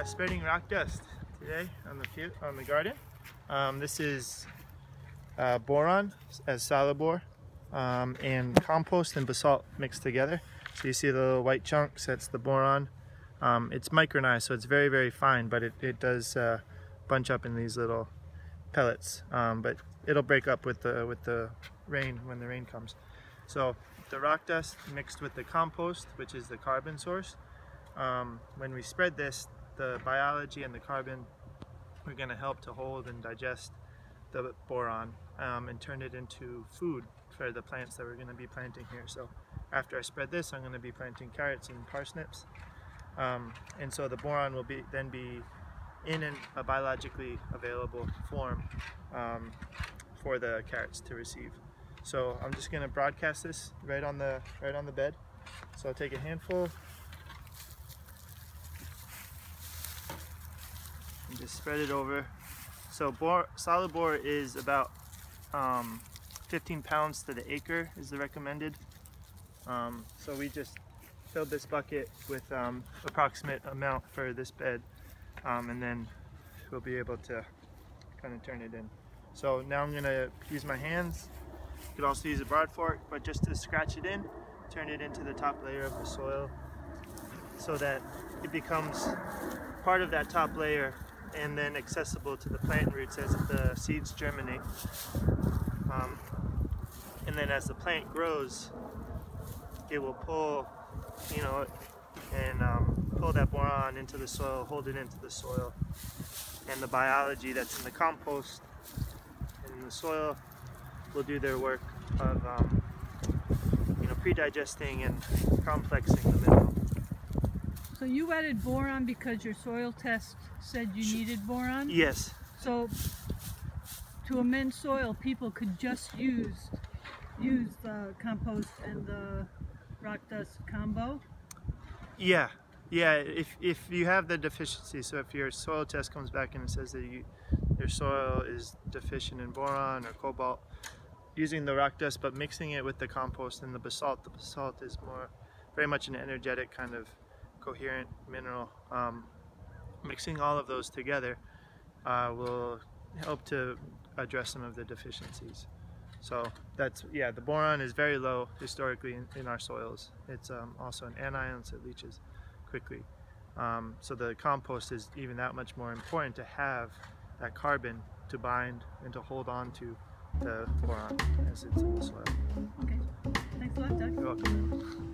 Spreading rock dust today on the garden. This is boron as solid bore and compost and basalt mixed together. So you see the little white chunks, that's the boron. It's micronized, so it's very, very fine, but it does bunch up in these little pellets. But it'll break up with the rain when the rain comes. So the rock dust mixed with the compost, which is the carbon source. When we spread this, the biology and the carbon are going to help to hold and digest the boron and turn it into food for the plants that we're going to be planting here. So after I spread this, I'm going to be planting carrots and parsnips, and so the boron will then be in a biologically available form for the carrots to receive. So I'm just going to broadcast this right on the bed. So I'll take a handful and just spread it over. So solid bore is about 15 pounds to the acre is the recommended. So we just filled this bucket with approximate amount for this bed, and then we'll be able to kind of turn it in. So now I'm going to use my hands. You could also use a broad fork, but just to scratch it in, turn it into the top layer of the soil so that it becomes part of that top layer and then accessible to the plant roots as the seeds germinate. And then as the plant grows, it will pull, and pull that boron into the soil, hold it into the soil. And the biology that's in the compost and in the soil will do their work of pre-digesting and complexing the mineral. So you added boron because your soil test said you needed boron? Yes. So to amend soil, people could just use the compost and the rock dust combo? Yeah. If you have the deficiency, so if your soil test comes back and it says that your soil is deficient in boron or cobalt, using the rock dust but mixing it with the compost and the basalt is very much an energetic kind of coherent mineral. Mixing all of those together will help to address some of the deficiencies. So that's, the boron is very low historically in our soils. It's also an anion, so it leaches quickly. So the compost is even that much more important to have that carbon to bind and to hold on to the boron as it's in the soil. Okay, thanks a lot, Doug. You're welcome.